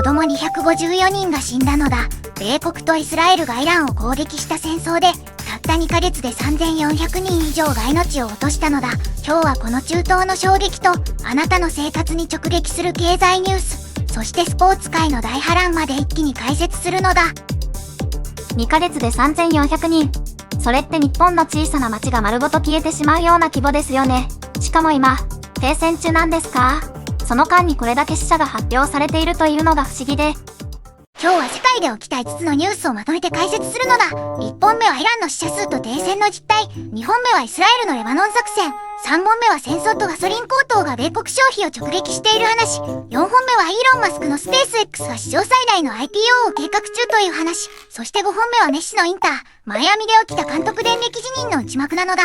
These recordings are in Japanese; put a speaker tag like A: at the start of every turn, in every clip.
A: 子供254人が死んだのだ。米国とイスラエルがイランを攻撃した戦争で、たった2ヶ月で3400人以上が命を落としたのだ。今日はこの中東の衝撃と、あなたの生活に直撃する経済ニュース、そしてスポーツ界の大波乱まで一気に解説するのだ。
B: 2ヶ月で3400人。それって日本の小さな町が丸ごと消えてしまうような規模ですよね。しかも今、停戦中なんですか？その間にこれだけ死者が発表されているというのが不思議で。
A: 今日は世界で起きた5つのニュースをまとめて解説するのだ。1本目はイランの死者数と停戦の実態。2本目はイスラエルのレバノン作戦。3本目は戦争とガソリン高騰が米国消費を直撃している話。4本目はイーロン・マスクのスペース X が史上最大の IPO を計画中という話。そして5本目はメッシのインター、マイアミで起きた監督電撃辞任の内幕なのだ。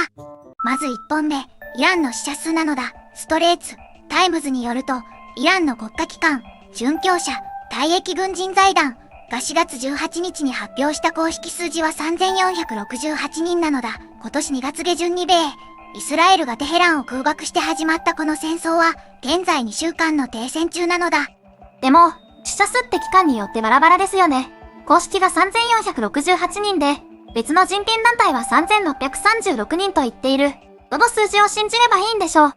A: まず1本目、イランの死者数なのだ。ストレーツ・タイムズによると、イランの国家機関、殉教者、退役軍人財団が4月18日に発表した公式数字は3468人なのだ。今年2月下旬にイスラエルがテヘランを空爆して始まったこの戦争は、現在2週間の停戦中なのだ。
B: でも、死者数って期間によってバラバラですよね。公式が3468人で、別の人権団体は3636人と言っている。どの数字を信じればいいんでしょう。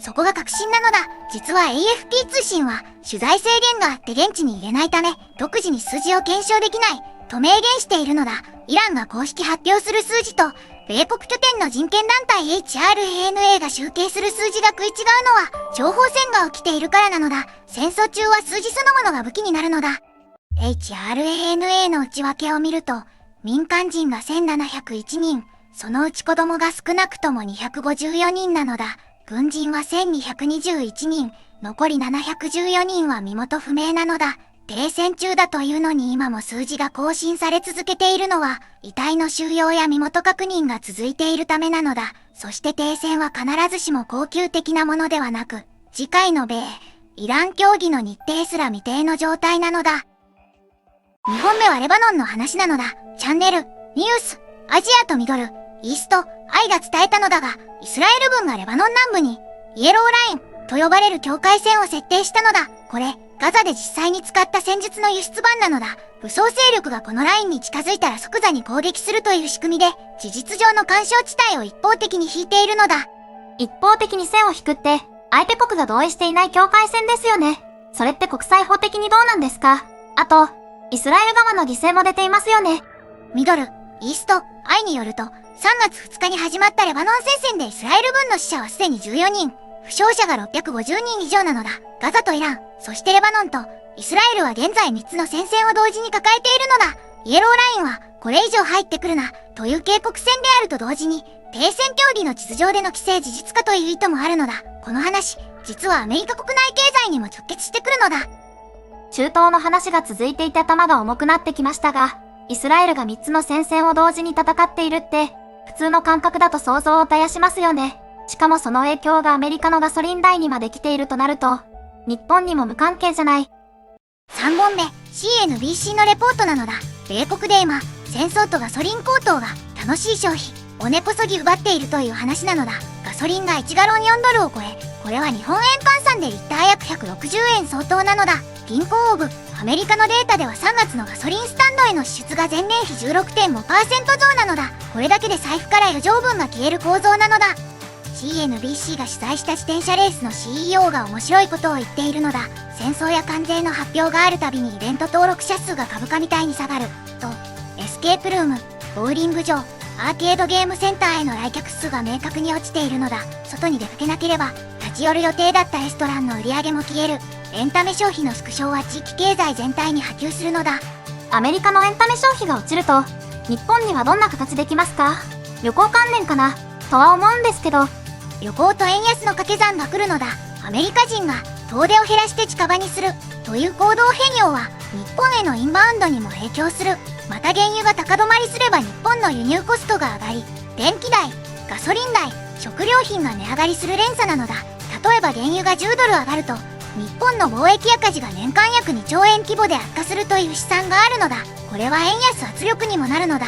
A: そこが確信なのだ。実は AFP 通信は取材制限があって現地に入れないため、独自に数字を検証できないと明言しているのだ。イランが公式発表する数字と、米国拠点の人権団体 HRANA が集計する数字が食い違うのは、情報戦が起きているからなのだ。戦争中は数字そのものが武器になるのだ。HRANA の内訳を見ると、民間人が1701人、そのうち子供が少なくとも254人なのだ。軍人は1221人、残り714人は身元不明なのだ。停戦中だというのに今も数字が更新され続けているのは、遺体の収容や身元確認が続いているためなのだ。そして停戦は必ずしも恒久的なものではなく、次回の米、イラン協議の日程すら未定の状態なのだ。2本目はレバノンの話なのだ。チャンネル、ニュース、アジアとミドル、イースト、愛が伝えたのだが、イスラエル軍がレバノン南部に、イエローラインと呼ばれる境界線を設定したのだ。これ、ガザで実際に使った戦術の輸出版なのだ。武装勢力がこのラインに近づいたら即座に攻撃するという仕組みで、事実上の干渉地帯を一方的に引いているのだ。
B: 一方的に線を引くって、相手国が同意していない境界線ですよね。それって国際法的にどうなんですか？あと、イスラエル側の犠牲も出ていますよね。
A: ミドル、イースト、愛によると、3月2日に始まったレバノン戦線でイスラエル軍の死者はすでに14人、負傷者が650人以上なのだ。ガザとイラン、そしてレバノンとイスラエルは現在3つの戦線を同時に抱えているのだ。イエローラインはこれ以上入ってくるなという警告線であると同時に、停戦協議の地図上での規制事実化という意図もあるのだ。この話、実はアメリカ国内経済にも直結してくるのだ。
B: 中東の話が続いていて頭が重くなってきましたが、イスラエルが3つの戦線を同時に戦っているって、普通の感覚だと想像を絶やしますよね。しかもその影響がアメリカのガソリン代にまで来ているとなると、日本にも無関係じゃない。
A: 3本目、CNBC のレポートなのだ。米国で今、戦争とガソリン高騰が楽しい消費を根こそぎ奪っているという話なのだ。ガソリンが1ガロン4ドルを超え、これは日本円換算でリッター約160円相当なのだ。銀行オブアメリカのデータでは3月のガソリンスタンドへの支出が前年比 16.5% 増なのだ。これだけで財布から余剰分が消える構造なのだ。CNBC が取材した自転車レースの CEO が面白いことを言っているのだ。戦争や関税の発表があるたびにイベント登録者数が株価みたいに下がると、エスケープルーム、ボウリング場、アーケードゲームセンターへの来客数が明確に落ちているのだ。外に出かけなければ立ち寄る予定だったレストランの売り上げも消える。エンタメ消費の縮小は地域経済全体に波及するのだ。
B: アメリカのエンタメ消費が落ちると、日本にはどんな形できますか？旅行関連かなとは思うんですけど。
A: 旅行と円安の掛け算が来るのだ。アメリカ人が遠出を減らして近場にするという行動変容は日本へのインバウンドにも影響する。また原油が高止まりすれば日本の輸入コストが上がり、電気代、ガソリン代、食料品が値上がりする連鎖なのだ。例えば原油が10ドル上がると、日本の貿易赤字が年間約2兆円規模で悪化するという試算があるのだ。これは円安圧力にもなるのだ。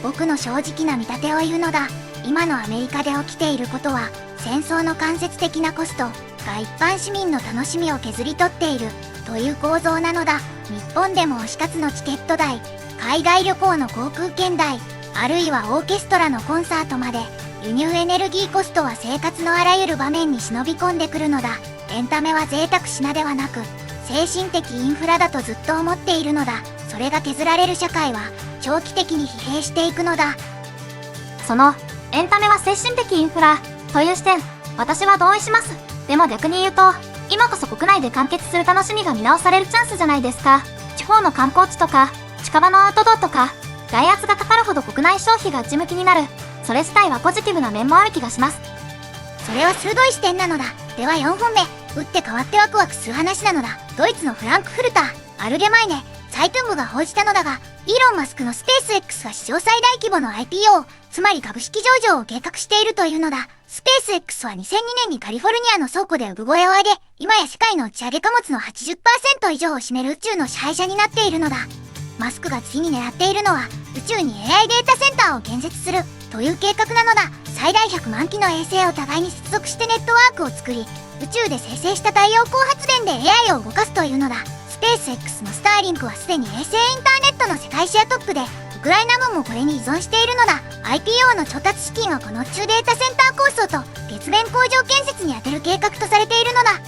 A: 僕の正直な見立てを言うのだ。今のアメリカで起きていることは、戦争の間接的なコストが一般市民の楽しみを削り取っているという構造なのだ。日本でも推し活のチケット代、海外旅行の航空券代、あるいはオーケストラのコンサートまで、輸入エネルギーコストは生活のあらゆる場面に忍び込んでくるのだ。エンタメは贅沢品ではなく、精神的インフラだとずっと思っているのだ。それが削られる社会は、長期的に疲弊していくのだ。
B: その、エンタメは精神的インフラ、という視点、私は同意します。でも逆に言うと、今こそ国内で完結する楽しみが見直されるチャンスじゃないですか。地方の観光地とか、近場のアウトドアとか、外圧がかかるほど国内消費が内向きになる。それ自体はポジティブな面もある気がします。
A: それは鋭い視点なのだ。では4本目、打って変わってワクワクする話なのだ。ドイツのフランクフルター、アルゲマイネ、サイトゥン部が報じたのだが、イーロン・マスクのスペース X が史上最大規模の IPO、つまり株式上場を計画しているというのだ。スペース X は2002年にカリフォルニアの倉庫で産声を上げ、今や世界の打ち上げ貨物の 80% 以上を占める宇宙の支配者になっているのだ。マスクが次に狙っているのは、宇宙に AI データセンターを建設するという計画なのだ。最大100万機の衛星を互いに接続してネットワークを作り、宇宙で生成した太陽光発電で AI を動かすというのだ。スペース X のスターリンクはすでに衛星インターネットの世界シェアトップで、ウクライナ軍もこれに依存しているのだ。IPO の調達資金はこの宇宙データセンター構想と月面工場建設に充てる計画とされているのだ。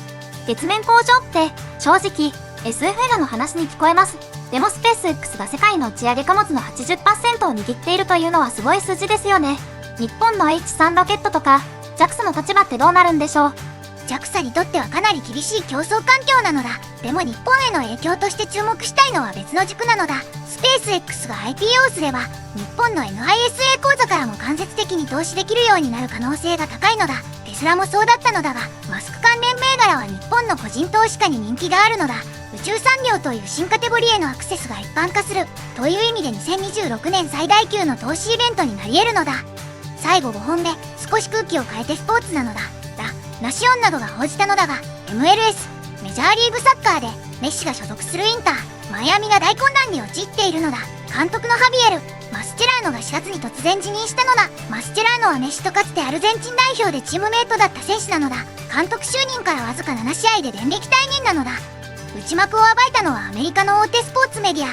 B: 月面工場って正直 SF 映画の話に聞こえます。でもスペース X が世界の打ち上げ貨物の 80% を握っているというのはすごい数字ですよね。日本の H3 ロケットとか JAXA の立場ってどうなるんでしょう。
A: JAXA にとってはかなり厳しい競争環境なのだ。でも日本への影響として注目したいのは別の軸なのだ。スペース X が IPO すれば日本の NISA 口座からも間接的に投資できるようになる可能性が高いのだ。テスラもそうだったのだが、マスク関連銘柄は日本の個人投資家に人気があるのだ。宇宙産業という新カテゴリーへのアクセスが一般化するという意味で2026年最大級の投資イベントになり得るのだ。最後5本目、少し空気を変えてスポーツなのだ。ナシオンなどが報じたのだが、 MLS メジャーリーグサッカーでメッシが所属するインターマイアミが大混乱に陥っているのだ。監督のハビエル・マスチェラーノが4月に突然辞任したのだ。マスチェラーノはメッシとかつてアルゼンチン代表でチームメイトだった選手なのだ。監督就任からわずか7試合で電撃退任なのだ。内幕を暴いたのはアメリカの大手スポーツメディア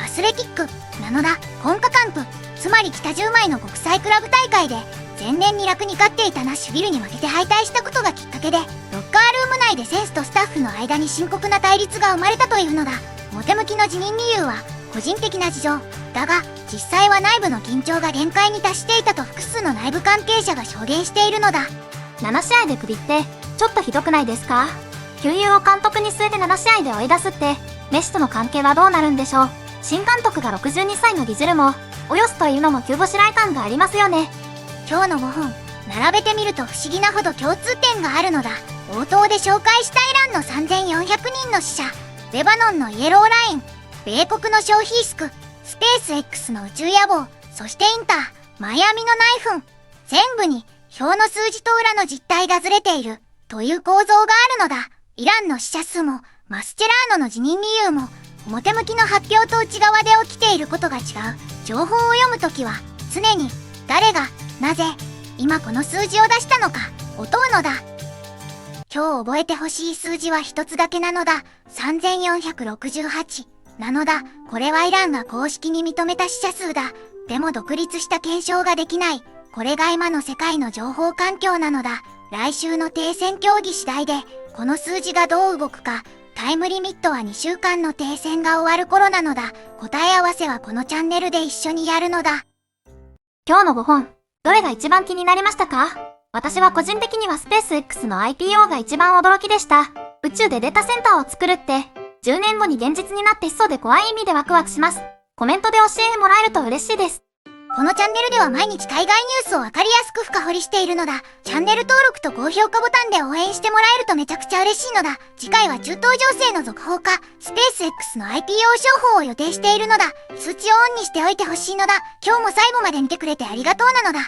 A: アスレティックなのだ。コンカカンプ、つまり北10枚の国際クラブ大会で前年に楽に勝っていたナッシュビルに負けて敗退したことがきっかけで、ロッカールーム内で選手とスタッフの間に深刻な対立が生まれたというのだ。表向きの辞任理由は個人的な事情だが、実際は内部の緊張が限界に達していたと複数の内部関係者が証言しているのだ。
B: 7試合でクビってちょっとひどくないですか。旧友を監督に据えて7試合で追い出すって、メッシとの関係はどうなるんでしょう。新監督が62歳のギジルもおよすというのも急ごしらえ感がありますよね。
A: 今日の5本並べてみると不思議なほど共通点があるのだ。冒頭で紹介したイランの3400人の死者、レバノンのイエローライン、米国の消費リスク、スペース X の宇宙野望、そしてインターマイアミの内紛、全部に表の数字と裏の実態がずれているという構造があるのだ。イランの死者数もマスチェラーノの辞任理由も表向きの発表と内側で起きていることが違う。情報を読むときは常に誰がなぜ今この数字を出したのかを問うのだ。今日覚えてほしい数字は一つだけなのだ。3468なのだ。これはイランが公式に認めた死者数だ。でも独立した検証ができない。これが今の世界の情報環境なのだ。来週の停戦協議次第でこの数字がどう動くか。タイムリミットは2週間の停戦が終わる頃なのだ。答え合わせはこのチャンネルで一緒にやるのだ。
B: 今日の5本、どれが一番気になりましたか？私は個人的にはスペース X の IPO が一番驚きでした。宇宙でデータセンターを作るって、10年後に現実になってしそうで怖い意味でワクワクします。コメントで教えてもらえると嬉しいです。
A: このチャンネルでは毎日海外ニュースをわかりやすく深掘りしているのだ。チャンネル登録と高評価ボタンで応援してもらえるとめちゃくちゃ嬉しいのだ。次回は中東情勢の続報か、スペース X の IPO 商法を予定しているのだ。通知をオンにしておいてほしいのだ。今日も最後まで見てくれてありがとうなのだ。